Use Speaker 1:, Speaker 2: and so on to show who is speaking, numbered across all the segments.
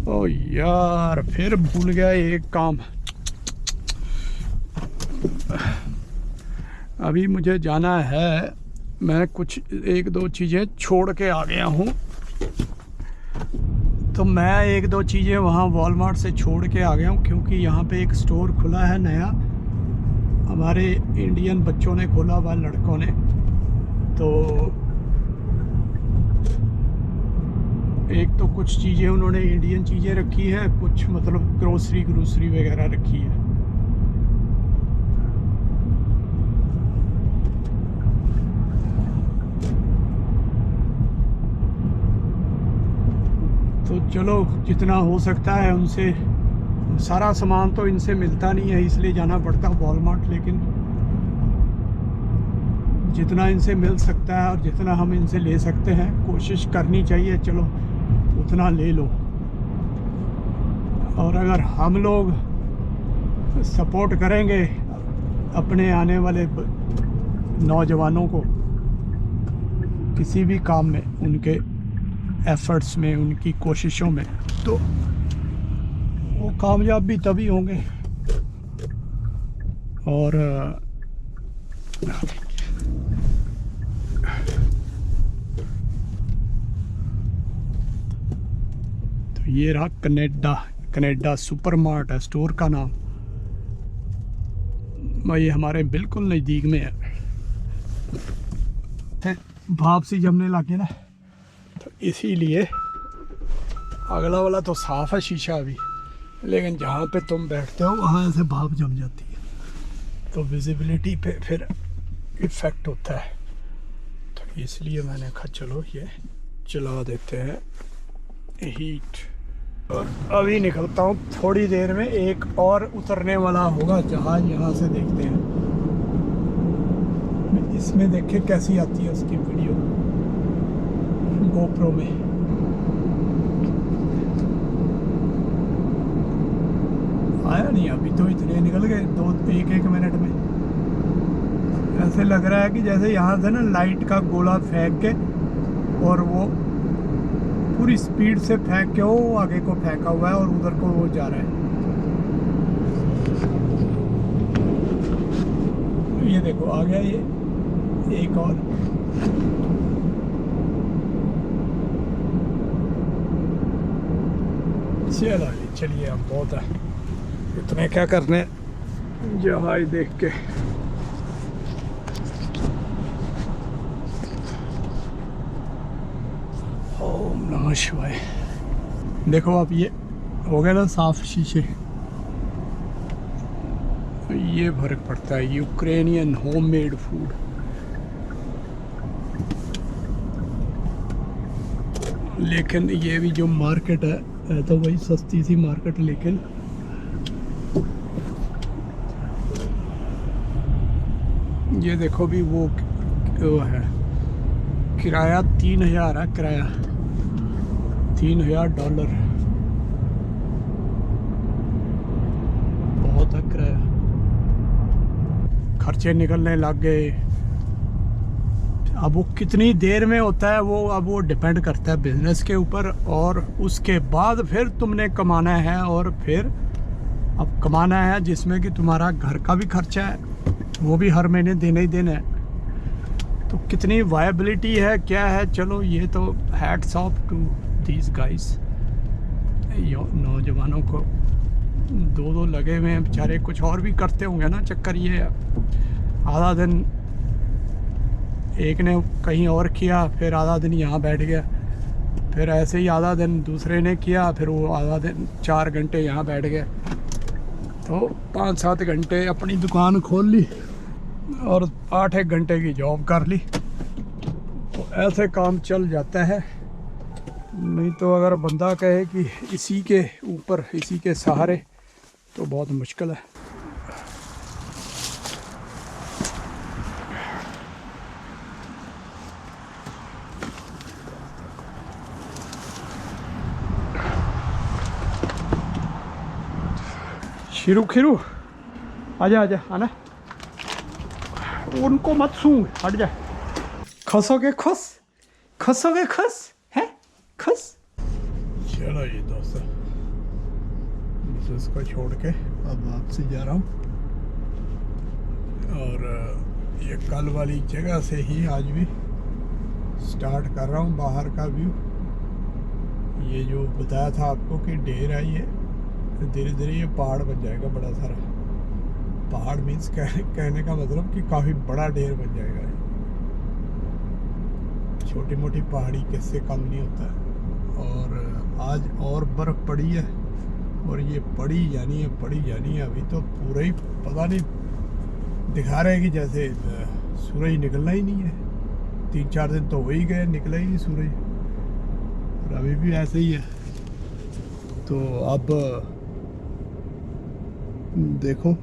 Speaker 1: ओ यार फिर भूल गया एक काम। अभी मुझे जाना है, मैं कुछ एक दो चीज़ें छोड़ के आ गया हूँ। तो मैं एक दो चीज़ें वहाँ वॉलमार्ट से छोड़ के आ गया हूँ, क्योंकि यहाँ पे एक स्टोर खुला है नया, हमारे इंडियन बच्चों ने खोला हुआ, लड़कों ने। तो एक तो कुछ चीज़ें उन्होंने इंडियन चीज़ें रखी है, कुछ मतलब ग्रोसरी वगैरह रखी है। तो चलो जितना हो सकता है उनसे, सारा सामान तो इनसे मिलता नहीं है इसलिए जाना पड़ता है वॉलमार्ट, लेकिन जितना इनसे मिल सकता है और जितना हम इनसे ले सकते हैं कोशिश करनी चाहिए, चलो उतना ले लो। और अगर हम लोग सपोर्ट करेंगे अपने आने वाले नौजवानों को किसी भी काम में, उनके एफर्ट्स में, उनकी कोशिशों में, तो वो कामयाब भी तभी होंगे। और तो ये रहा कनेडा सुपरमार्ट है स्टोर का नाम। ये हमारे बिल्कुल नज़दीक में है। भाप सी जमने लगे ना, तो इसीलिए अगला वाला तो साफ़ है शीशा अभी, लेकिन जहाँ पे तुम बैठते हो वहाँ से भाप जम जाती है, तो विजिबिलिटी पे फिर इफ़ेक्ट होता है। तो इसलिए मैंने कहा चलो ये चला देते हैं हीट। और अभी निकलता हूँ थोड़ी देर में, एक और उतरने वाला होगा जहाज़, यहाँ से देखते हैं। इसमें देखे कैसी आती है उसकी वीडियो गोप्रो में। आया नहीं अभी तो, इतने निकल गए एक मिनट में। ऐसे लग रहा है कि जैसे यहाँ से ना लाइट का गोला फेंक के, और वो पूरी स्पीड से फेंक के वो आगे को फेंका हुआ है और उधर को वो जा रहा है। ये देखो आ गया ये एक और। चलिए अब बहुत है, इतने क्या करने जहाज देख के। ओम नमः शिवाय। देखो अब ये हो गया ना साफ शीशे, ये फर्क पड़ता है। Ukrainian homemade food. लेकिन ये भी जो मार्केट है तो वही सस्ती सी मार्केट, लेकिन ये देखो भी वो है किराया 3000 है, किराया $3000 बहुत है किराया। खर्चे निकलने लग गए। अब वो कितनी देर में होता है वो, अब वो डिपेंड करता है बिजनेस के ऊपर, और उसके बाद फिर तुमने कमाना है, और फिर अब कमाना है जिसमें कि तुम्हारा घर का भी खर्चा है, वो भी हर महीने देना ही देना है। तो कितनी वायबिलिटी है क्या है, चलो ये तो hats off to these guys. नौजवानों को दो लगे हुए हैं बेचारे, कुछ और भी करते होंगे ना। चक्कर ये है आधा दिन एक ने कहीं और किया, फिर आधा दिन यहाँ बैठ गया, फिर ऐसे ही आधा दिन दूसरे ने किया, फिर वो आधा दिन 4 घंटे यहाँ बैठ गया, तो 5-7 घंटे अपनी दुकान खोल ली और 8-1 घंटे की जॉब कर ली। तो ऐसे काम चल जाता है। नहीं तो अगर बंदा कहे कि इसी के ऊपर, इसी के सहारे, तो बहुत मुश्किल है। खीरू खीरू आजा आजा आना, उनको मत सूंघ, हट जा। खसोगे खुश है खुश। चलो ये दोस्तों इसको छोड़ के अब वापसी जा रहा हूँ। और ये कल वाली जगह से ही आज भी स्टार्ट कर रहा हूँ बाहर का व्यू। ये जो बताया था आपको कि ढेर है, ये धीरे धीरे ये पहाड़ बन जाएगा बड़ा सारा। पहाड़ मीन्स कहने का मतलब कि काफ़ी बड़ा ढेर बन जाएगा। छोटी मोटी पहाड़ी किससे कम नहीं होता है। और आज और बर्फ़ पड़ी है, और ये पड़ी जानी है अभी तो पूरा ही पता नहीं दिखा रहे हैं कि जैसे सूरज निकलना ही नहीं है। 3-4 दिन तो हो ही गए, निकला ही नहीं सूरज, और अभी भी ऐसे ही है। तो अब देखो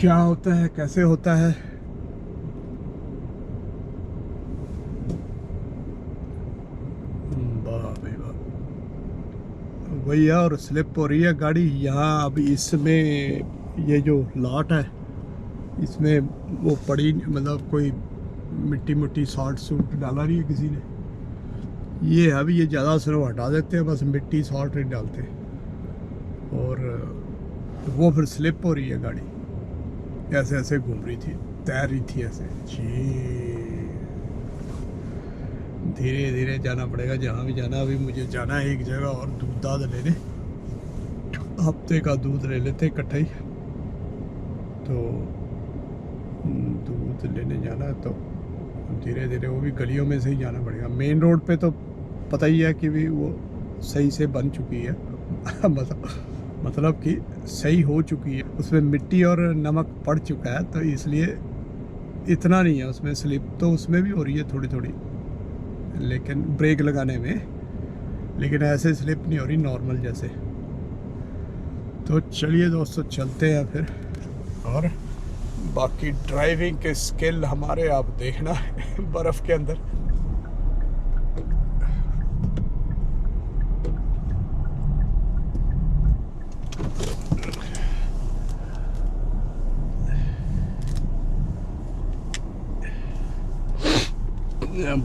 Speaker 1: क्या होता है, कैसे होता है। वही है, और स्लिप हो रही है गाड़ी यहाँ। अभी इसमें ये जो लॉट है इसमें वो पड़ी, मतलब कोई मिट्टी सॉल्ट सूट डाला नहीं है किसी ने। ये अभी ये ज़्यादा स्नो हटा देते हैं, बस मिट्टी सॉल्ट नहीं डालते, और वो फिर स्लिप हो रही है गाड़ी। ऐसे ऐसे घूम रही थी, तैर रही थी ऐसे। धीरे धीरे जाना पड़ेगा जहाँ भी जाना। अभी मुझे जाना है एक जगह और दूध दाद लेने, हफ्ते का दूध ले लेते इकट्ठा ही। तो दूध लेने जाना है, तो धीरे धीरे वो भी गलियों में से ही जाना पड़ेगा। मेन रोड पे तो पता ही है कि भी वो सही से बन चुकी है मतलब कि सही हो चुकी है। उसमें मिट्टी और नमक पड़ चुका है, तो इसलिए इतना नहीं है उसमें स्लिप। तो उसमें भी हो रही है थोड़ी थोड़ी, लेकिन ब्रेक लगाने में, लेकिन ऐसे स्लिप नहीं हो रही नॉर्मल जैसे। तो चलिए दोस्तों चलते हैं फिर। और बाकी ड्राइविंग के स्किल हमारे आप देखना बर्फ़ के अंदर।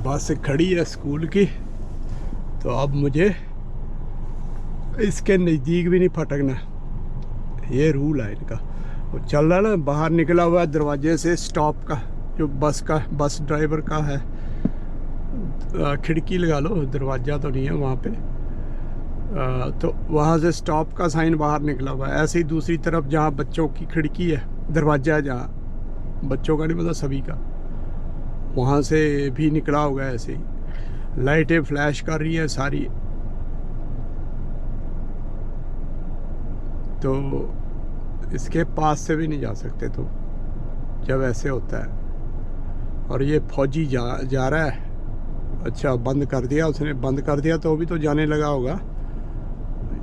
Speaker 1: बस खड़ी है स्कूल की, तो अब मुझे इसके नज़दीक भी नहीं फटकना, ये रूल है इनका। वो चल रहा है ना, बाहर निकला हुआ है दरवाजे से स्टॉप का, जो बस ड्राइवर का है। खिड़की लगा लो, दरवाज़ा तो नहीं है वहाँ पे। तो वहाँ से स्टॉप का साइन बाहर निकला हुआ है। ऐसे ही दूसरी तरफ जहाँ बच्चों की खिड़की है, दरवाज़ा है जहाँ बच्चों का नहीं मतलब सभी का, वहाँ से भी निकला होगा ऐसे ही। लाइटें फ्लैश कर रही हैं सारी। तो इसके पास से भी नहीं जा सकते तो जब ऐसे होता है। और ये फौजी जा रहा है। अच्छा बंद कर दिया उसने, बंद कर दिया तो अभी तो जाने लगा होगा।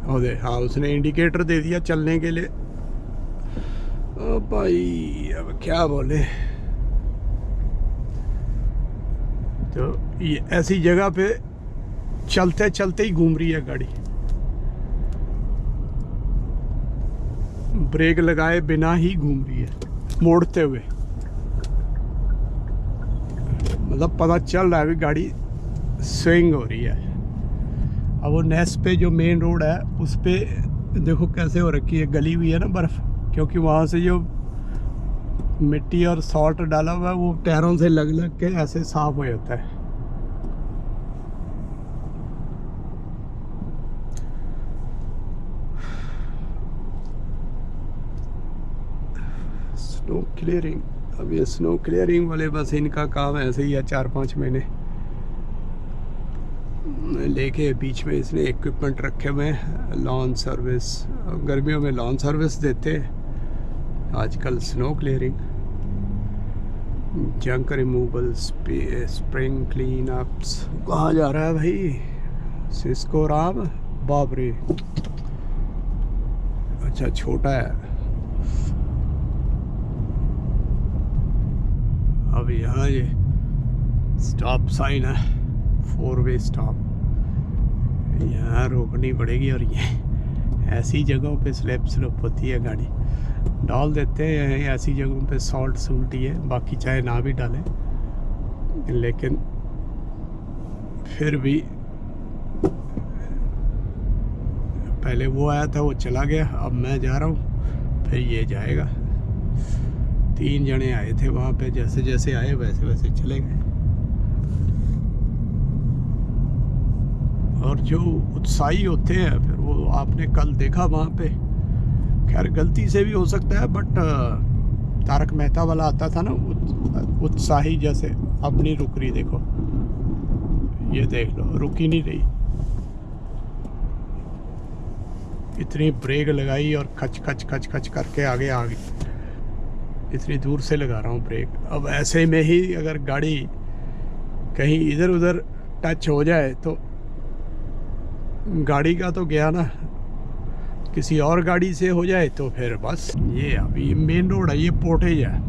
Speaker 1: और हाँ, उसने इंडिकेटर दे दिया चलने के लिए। ओ भाई अब क्या बोले। तो ये ऐसी जगह पे चलते चलते ही घूम रही है गाड़ी, ब्रेक लगाए बिना ही घूम रही है, मोड़ते हुए। मतलब पता चल रहा है भी गाड़ी स्विंग हो रही है। अब वो नेस पे जो मेन रोड है उस पे देखो कैसे हो रखी है, गली हुई है ना बर्फ़, क्योंकि वहाँ से जो मिट्टी और सॉल्ट डाला हुआ है वो टायरों से लग लग के ऐसे साफ हो जाता है। स्नो क्लियरिंग, अब ये स्नो क्लियरिंग वाले बस इनका काम ऐसे ही है। 4-5 महीने लेके बीच में इसने इक्विपमेंट रखे हुए हैं, लॉन सर्विस। गर्मियों में लॉन सर्विस देते हैं, आजकल snow clearing, junk removal, spring clean ups. कहाँ जा रहा है भाई सिस्को राम, बाप रे। अच्छा छोटा है। अब यहाँ ये स्टॉप साइन है, 4 वे स्टॉप, यहाँ रोकनी पड़ेगी। और ये ऐसी जगहों पे स्लिप होती है गाड़ी, डाल देते हैं ऐसी जगहों पे सॉल्ट सूल्ट ही है, बाकी चाहे ना भी डालें, लेकिन फिर भी पहले वो आया था, वो चला गया, अब मैं जा रहा हूँ, फिर ये जाएगा। 3 जने आए थे वहाँ पे, जैसे जैसे आए वैसे वैसे चले गए। और जो उत्साही होते हैं फिर वो आपने कल देखा वहाँ पे, खैर गलती से भी हो सकता है, बट तारक मेहता वाला आता था ना, उत्साही जैसे। अब नहीं रुक रही, देखो ये देख लो, रुक ही नहीं रही। इतनी ब्रेक लगाई और खच खच खच खच करके आगे आ गई। इतनी दूर से लगा रहा हूँ ब्रेक। अब ऐसे में ही अगर गाड़ी कहीं इधर उधर टच हो जाए तो गाड़ी का तो गया ना, किसी और गाड़ी से हो जाए तो फिर बस। ये अभी मेन रोड है, ये पोर्टेज है,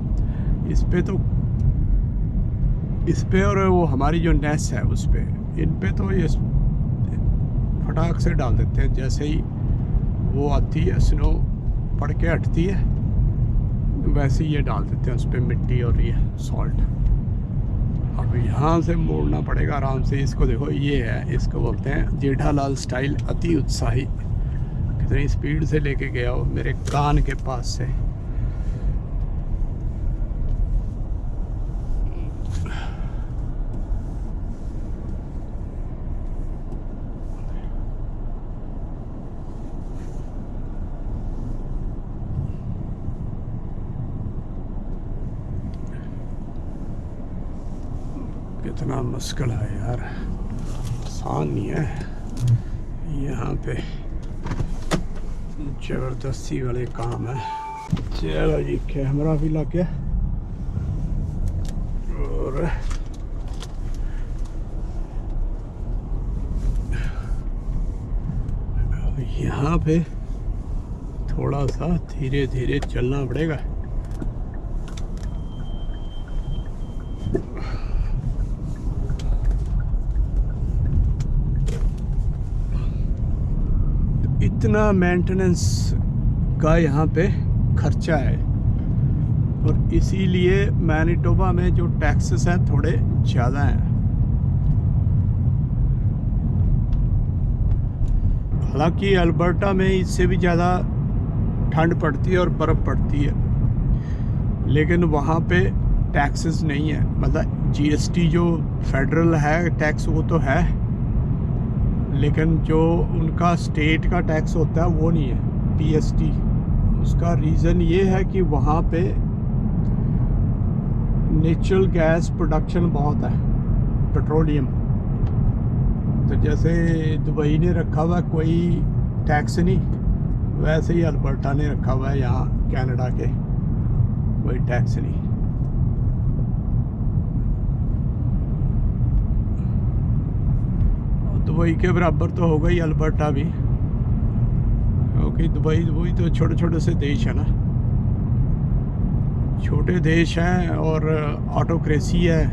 Speaker 1: इस पे और वो हमारी जो नेस है उस पे, इन पे तो ये फटाक से डाल देते हैं। जैसे ही वो आती है, स्नो पड़ के हटती है, वैसे ही ये डाल देते हैं उस पर मिट्टी और ये सॉल्ट। अब यहाँ से मोड़ना पड़ेगा आराम से। इसको देखो, ये है, इसको बोलते हैं जेठालाल स्टाइल अति उत्साही। कितनी स्पीड से लेके गया वो मेरे कान के पास से। कितना मुश्किल है यार, आसान नहीं है। यहाँ पे ज़बरदस्ती वाले काम है। चलो जी, कैमरा भी लग गया। और यहाँ पे थोड़ा सा धीरे धीरे चलना पड़ेगा। इतना मेंटेनेंस का यहाँ पे खर्चा है, और इसीलिए मैनिटोबा में जो टैक्सेस हैं थोड़े ज़्यादा हैं। हालांकि अल्बर्टा में इससे भी ज़्यादा ठंड पड़ती है और बर्फ़ पड़ती है, लेकिन वहाँ पे टैक्सेस नहीं है। मतलब जीएसटी जो फेडरल है टैक्स वो तो है, लेकिन जो उनका स्टेट का टैक्स होता है वो नहीं है, पीएसटी। उसका रीज़न ये है कि वहाँ पे नेचुरल गैस प्रोडक्शन बहुत है, पेट्रोलियम। तो जैसे दुबई ने रखा हुआ कोई टैक्स नहीं, वैसे ही अल्बर्टा ने रखा हुआ है यहाँ कनाडा के, कोई टैक्स नहीं। दुबई के बराबर तो होगा ही अल्बर्टा भी, क्योंकि दुबई तो छोटे छोटे से देश है ना, छोटे देश हैं और ऑटोक्रेसी है।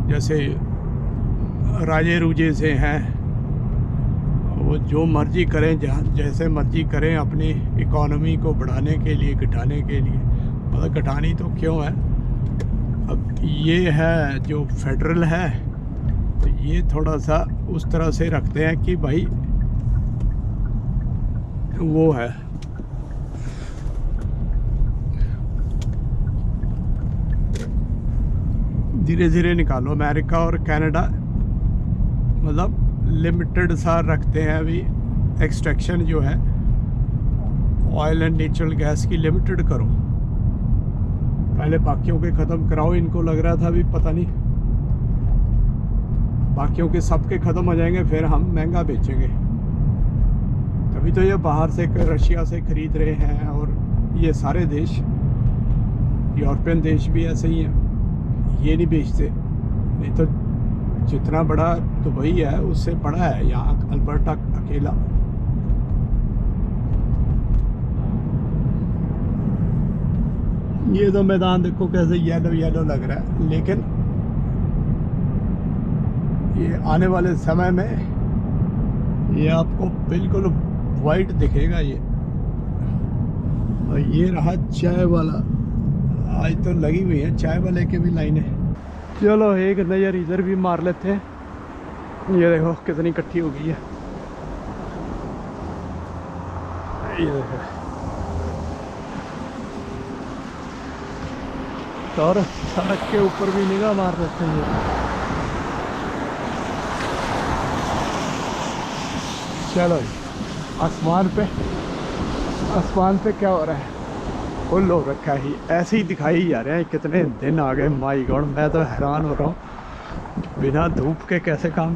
Speaker 1: जैसे राजे रूजे से हैं, वो जो मर्जी करें, जहाँ जैसे मर्जी करें अपनी इकोनॉमी को बढ़ाने के लिए, घटाने के लिए। मतलब घटानी तो क्यों है, अब ये है जो फेडरल है, तो ये थोड़ा सा उस तरह से रखते हैं कि भाई वो है। धीरे धीरे निकालो। अमेरिका और कनाडा मतलब लिमिटेड सा रखते हैं अभी, एक्सट्रैक्शन जो है ऑयल एंड नेचुरल गैस की लिमिटेड करो। पहले बाकियों के ख़त्म कराओ। इनको लग रहा था अभी पता नहीं, बाकियों के सबके ख़त्म हो जाएंगे फिर हम महंगा बेचेंगे। तभी तो ये बाहर से रशिया से ख़रीद रहे हैं, और ये सारे देश, यूरोपियन देश भी ऐसे ही हैं, ये नहीं बेचते। नहीं तो जितना बड़ा दुबई है उससे बड़ा है यहाँ अल्बर्टा अकेला। ये तो मैदान देखो कैसे येलो येलो लग रहा है, लेकिन ये आने वाले समय में ये आपको बिल्कुल वाइट दिखेगा ये। और ये रहा चाय वाला, आज तो लगी हुई है चाय वाले के भी लाइनें। चलो एक नज़र इधर भी मार लेते हैं। ये देखो कितनी इकट्ठी हो गई है। ये देखो। और सड़क के ऊपर भी निगाह मार देते हैं ये। चलो जी, आसमान पे क्या हो रहा है? फुल हो रखा है, ऐसे ही दिखाई जा रहे हैं। कितने दिन आ गए, माई गॉड, मैं तो हैरान हो रहा हूँ बिना धूप के कैसे काम